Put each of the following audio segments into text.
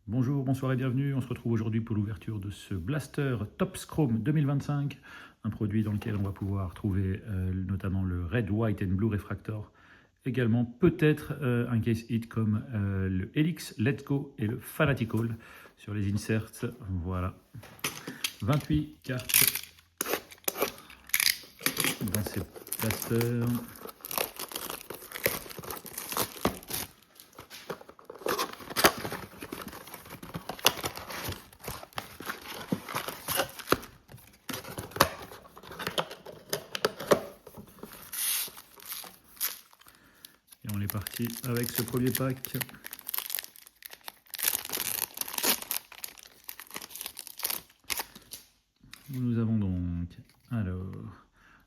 Bonjour, bonsoir et bienvenue. On se retrouve aujourd'hui pour l'ouverture de ce Blaster Topps Chrome 2025, un produit dans lequel on va pouvoir trouver notamment le Red, White and Blue Refractor. Également peut-être un case hit comme le Helix, Let's Go et le Fanatical sur les inserts. Voilà, 28 cartes dans ces blasters. Et on est parti avec ce premier pack. Nous avons donc, alors,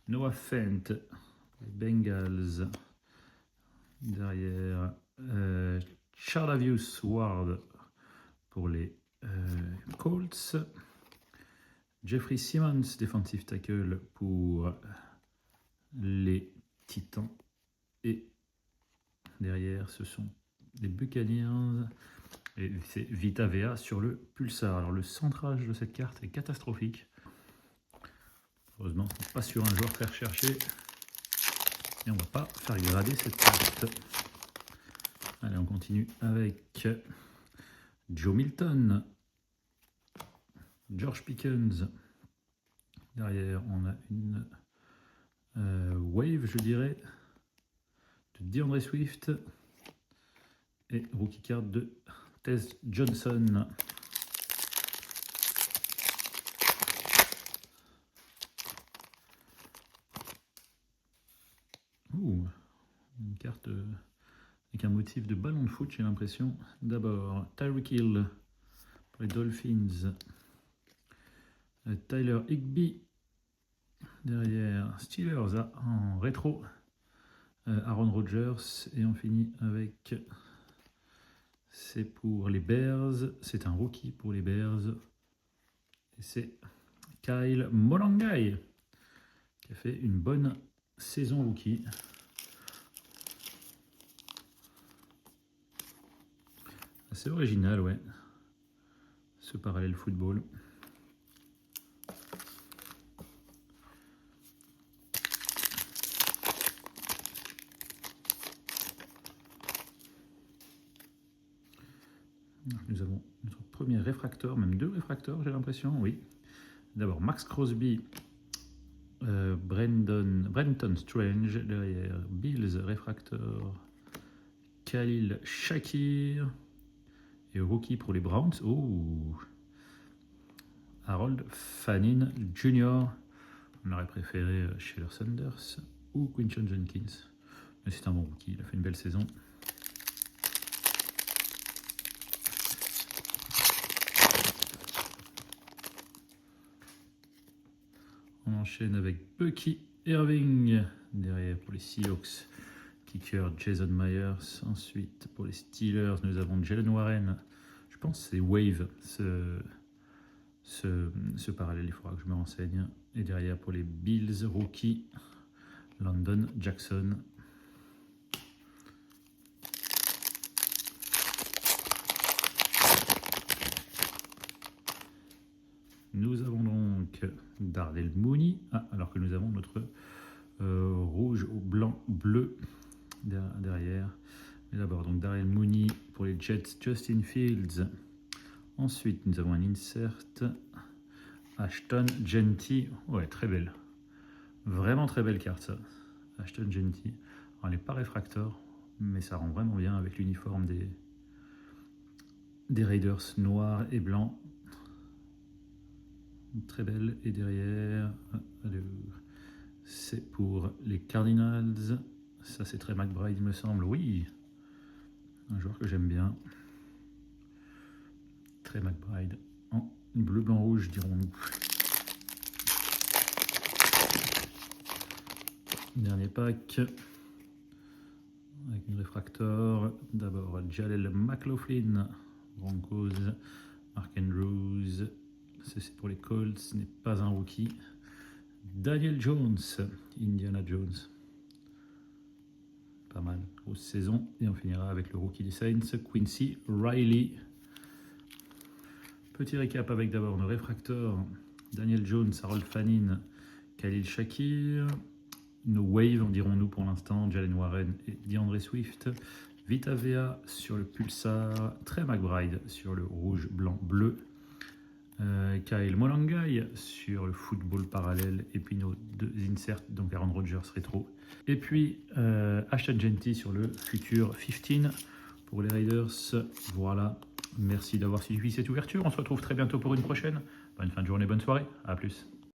Noah Fent, les Bengals. Derrière, Charlavius Ward pour les Colts. Jeffrey Simmons, defensive tackle pour les Titans. Et derrière, ce sont les Buccaneers. Et c'est Vita Vea sur le Pulsar. Alors le centrage de cette carte est catastrophique. Heureusement, on n'est pas sur un joueur très recherché. Et on ne va pas faire grader cette carte. Allez, on continue avec Joe Milton. George Pickens. Derrière, on a une wave, je dirais, de DeAndre Swift. Et rookie card de Tez Johnson. Ouh, une carte avec un motif de ballon de foot, j'ai l'impression. D'abord, Tyreek Hill pour les Dolphins. Tyler Higbee. Derrière, Steelers en rétro. Aaron Rodgers. Et on finit avec... C'est pour les Bears. C'est un rookie pour les Bears. Et c'est Kyle Molangai qui a fait une bonne saison rookie. Assez original, ouais. Ce parallèle football. Nous avons notre premier réfracteur, même deux réfracteurs, j'ai l'impression, oui. D'abord Max Crosby, Brenton Strange, derrière Bills réfracteur, Khalil Shakir, et rookie pour les Browns, oh, Harold Fannin Jr. On aurait préféré Sheldon Sanders ou Quinton Jenkins, mais c'est un bon rookie, il a fait une belle saison. On enchaîne avec Bucky Irving, derrière pour les Seahawks, kicker Jason Myers. Ensuite, pour les Steelers, nous avons Jalen Warren. Je pense que c'est Wave, ce parallèle, il faudra que je me renseigne. Et derrière, pour les Bills, rookie, Landon Jackson. Nous avons donc Darnell Mooney, alors que nous avons notre rouge au blanc bleu derrière. Mais d'abord, donc Darnell Mooney pour les Jets, Justin Fields. Ensuite, nous avons un insert Ashton Genty. Ouais, très belle. Vraiment très belle carte, ça. Ashton Genty. Alors, elle n'est pas réfractor, mais ça rend vraiment bien avec l'uniforme des Raiders noir et blanc. Très belle. Et derrière, c'est pour les Cardinals. Ça, c'est très McBride, il me semble. Oui, un joueur que j'aime bien. Très McBride. En bleu, blanc, rouge, dirons-nous. Dernier pack. Avec une réfractor. D'abord, Jaleel McLaughlin, Broncos. Mark Andrews. C'est pour les Colts, ce n'est pas un rookie. Daniel Jones, Indiana Jones. Pas mal, grosse saison. Et on finira avec le rookie des Saints, Quincy Riley. Petit récap avec d'abord nos réfracteurs, Daniel Jones, Harold Fannin, Khalil Shakir, nos waves, dirons-nous pour l'instant, Jalen Warren et DeAndre Swift, Vita Vea sur le Pulsar, Trey McBride sur le rouge, blanc, bleu, Kyle Molangai sur le football parallèle, et puis nos deux inserts, donc Aaron Rodgers rétro, et puis Ashton Genty sur le futur 15 pour les Raiders. Voilà, merci d'avoir suivi cette ouverture, on se retrouve très bientôt pour une prochaine. Bonne fin de journée, bonne soirée, à plus.